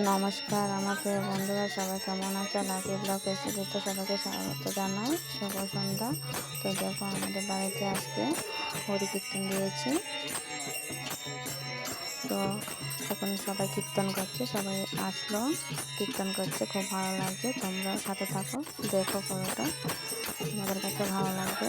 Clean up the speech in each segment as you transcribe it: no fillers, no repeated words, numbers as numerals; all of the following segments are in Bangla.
নমস্কার আমার প্রিয় বন্ধুরা, সবাই কেমন আছে? লাকি ব্লগ রেসিপিতে সবাইকে স্বাগত জানাই। শুভ সন্ধ্যা। তো দেখো, আমাদের বাড়িতে আজকে হরি কীর্তন দিয়েছি। তো এখন সবাই কীর্তন করছে, সবাই আসলো, কীর্তন করছে, খুব ভালো লাগছে। তোমরা সাথে থাকো, দেখো পুরোটা, তোমাদের কাছে ভালো লাগবে।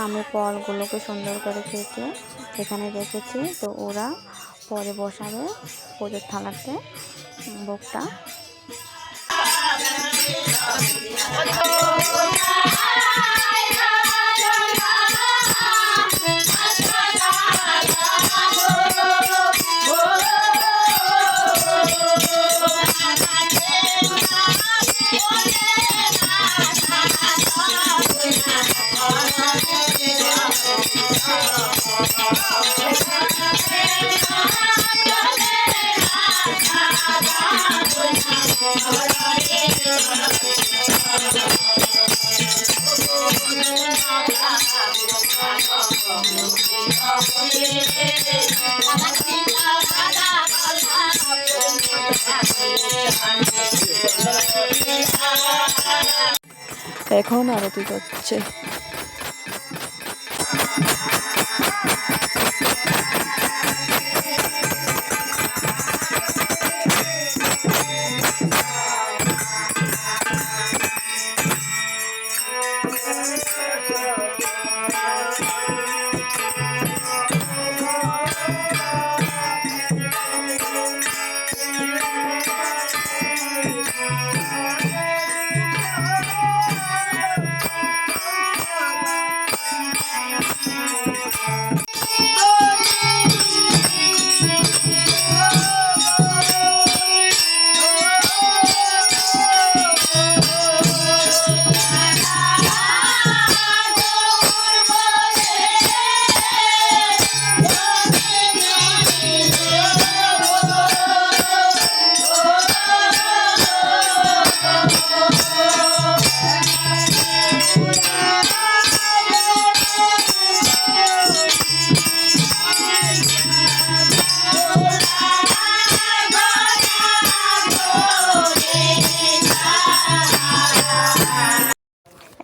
আমি ফলগুলোকে সুন্দর করে কেটে এখানে রেখেছি। তো ওরা পরে বসাবে পুজোর থালাতে ভোগটা। এখন আরতি করছে।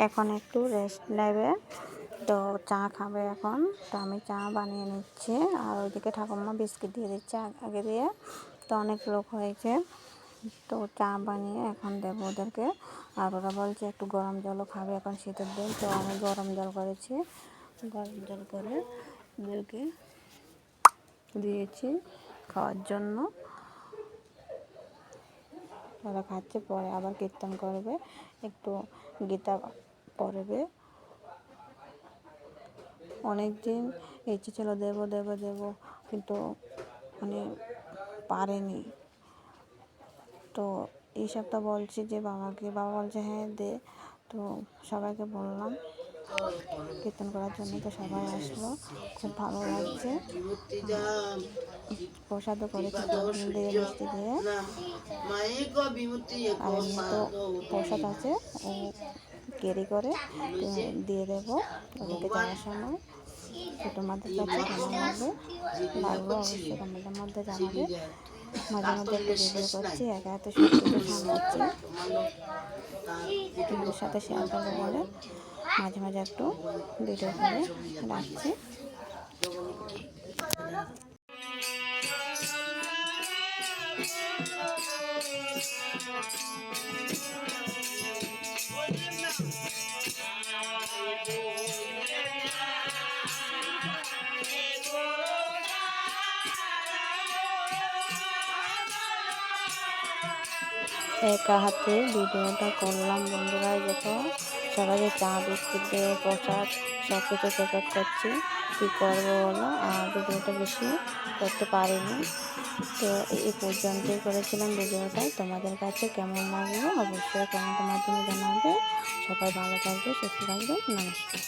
এখন একটু রেস্ট নেবে, তো চা খাবে এখন। তো আমি চা বানিয়ে নিচ্ছি, আর ওইদিকে ঠাকুমা বিস্কিট দিয়ে দিচ্ছে আগে দিয়ে। তো অনেক লোক হয়েছে, তো চা বানিয়ে এখন দেবো ওদেরকে। আর ওরা বলছে একটু গরম জলও খাবে, এখন শীতের দিন। তো আমি গরম জল করেছি, গরম জল করে ওদেরকে দিয়েছি খাওয়ার জন্য। ওরা খাচ্ছে, পরে আবার কীর্তন করবে, একটু গীতা পড়বে। অনেক দিন ইচ্ছে ছিল দেবো দেবো দেবো, কিন্তু মানে পারেনি। তো এই সপ্তাহ বলছি যে বাবাকে, বাবা বলছে হ্যাঁ দে। তো সবাইকে বললাম কীর্তন করার জন্য, তো সবাই আসলো, খুব ভালো লাগছে। প্রসাদও করেছে দিয়ে, মিষ্টি দিয়ে। আর এমনি তো প্রসাদ আছে, ও ক্যারি করে দিয়ে দেবো ওদেরকে যাওয়ার সময়। তো তোমাদের কাছে কেমন লাগলো অবশ্যই কমেন্টের মধ্যে জানাবে। মাঝে মধ্যে একটু ভিডিও করছি, একা সব কিছু সামলাচ্ছি, তোমাদের সাথে শেয়ার করবো বলে। মাঝে মাঝে একটু ভিডিও করে রাখছি। একা হাতে ভিডিওটা করলাম বন্ধুরা, দেখো সবাইকে চা বিস্কুট দিয়ে প্রসাদ সব কিছু প্যাকেট করছি, কী করবো বলো। আর ভিডিওটা বেশি করতে পারিনি, তো এই পর্যন্তই করেছিলাম ভিডিওটা। তোমাদের কাছে কেমন লাগলো অবশ্যই কমেন্টের মাধ্যমে জানাবে। সবাই ভালো থাকবে, সুস্থ থাকবে, নমস্কার।